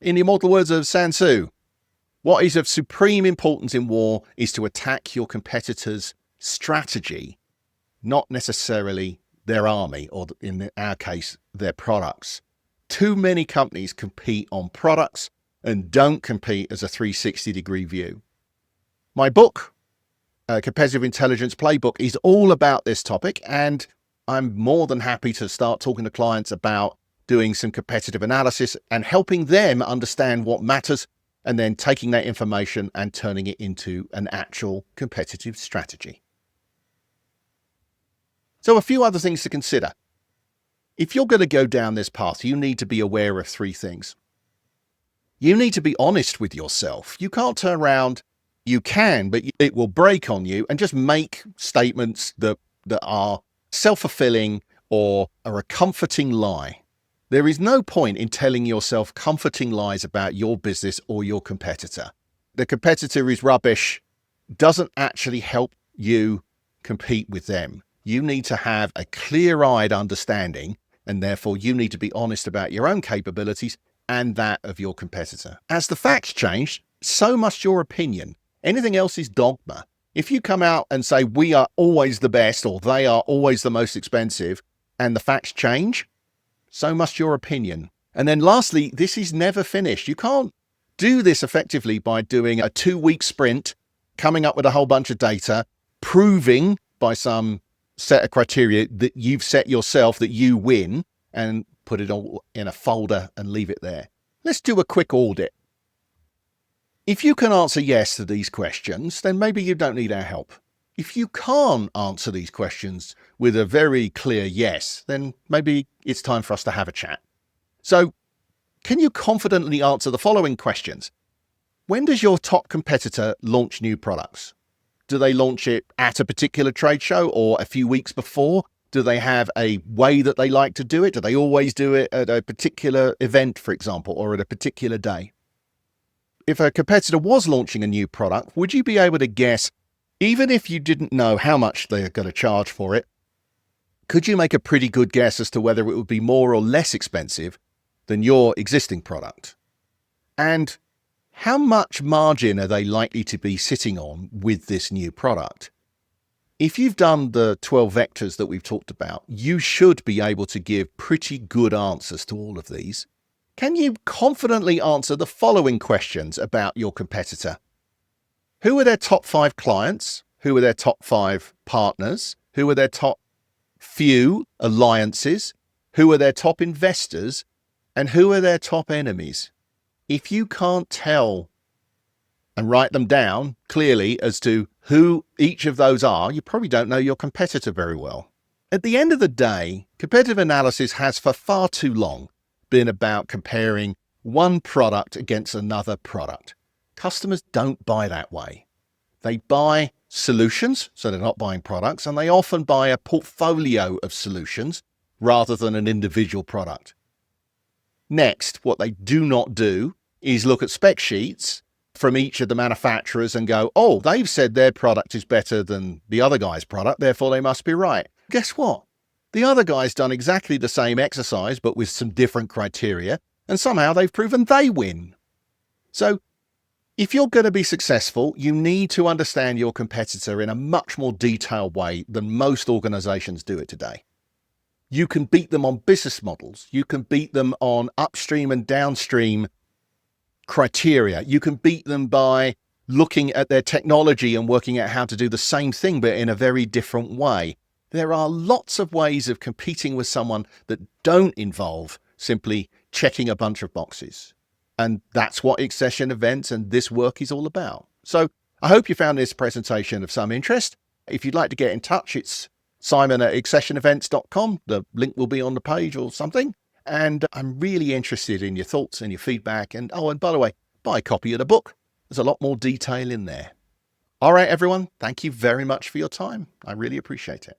In the immortal words of Sun Tzu, what is of supreme importance in war is to attack your competitor's strategy, not necessarily their army, or in our case, their products. Too many companies compete on products and don't compete as a 360-degree view. My book, Competitive Intelligence Playbook, is all about this topic, and I'm more than happy to start talking to clients about doing some competitive analysis and helping them understand what matters, and then taking that information and turning it into an actual competitive strategy. So a few other things to consider. If you're going to go down this path, you need to be aware of three things. You need to be honest with yourself. You can't turn around. You can, but it will break on you and just make statements that are self-fulfilling or are a comforting lie. There is no point in telling yourself comforting lies about your business or your competitor. The competitor is rubbish, doesn't actually help you compete with them. You need to have a clear-eyed understanding, and therefore you need to be honest about your own capabilities and that of your competitor. As the facts change, so must your opinion. Anything else is dogma. If you come out and say we are always the best or they are always the most expensive and the facts change, so must your opinion. And then lastly, this is never finished. You can't do this effectively by doing a 2-week sprint, coming up with a whole bunch of data, proving by some set of criteria that you've set yourself that you win, and put it all in a folder and leave it there. Let's do a quick audit. If you can answer yes to these questions, then maybe you don't need our help. If you can't answer these questions with a very clear yes, then maybe it's time for us to have a chat. So, can you confidently answer the following questions? When does your top competitor launch new products? Do they launch it at a particular trade show or a few weeks before? Do they have a way that they like to do it? Do they always do it at a particular event, for example, or at a particular day? If a competitor was launching a new product, would you be able to guess, even if you didn't know how much they're going to charge for it, could you make a pretty good guess as to whether it would be more or less expensive than your existing product? And how much margin are they likely to be sitting on with this new product? If you've done the 12 vectors that we've talked about, you should be able to give pretty good answers to all of these. Can you confidently answer the following questions about your competitor? Who are their top 5 clients? Who are their top 5 partners? Who are their top few alliances? Who are their top investors? And who are their top enemies? If you can't tell and write them down clearly as to who each of those are, you probably don't know your competitor very well. At the end of the day, competitive analysis has for far too long been about comparing one product against another product. Customers don't buy that way. They buy solutions, so they're not buying products, and they often buy a portfolio of solutions rather than an individual product. Next, what they do not do is look at spec sheets from each of the manufacturers and go, oh, they've said their product is better than the other guy's product, therefore they must be right. Guess what? The other guy's done exactly the same exercise, but with some different criteria, and somehow they've proven they win. So if you're going to be successful, you need to understand your competitor in a much more detailed way than most organizations do it today. You can beat them on business models. You can beat them on upstream and downstream criteria. You can beat them by looking at their technology and working out how to do the same thing, but in a very different way. There are lots of ways of competing with someone that don't involve simply checking a bunch of boxes. And that's what Accession Events and this work is all about. So I hope you found this presentation of some interest. If you'd like to get in touch, it's simon@accessionevents.com. The link will be on the page or something. And I'm really interested in your thoughts and your feedback. And by the way, buy a copy of the book. There's a lot more detail in there. All right, everyone. Thank you very much for your time. I really appreciate it.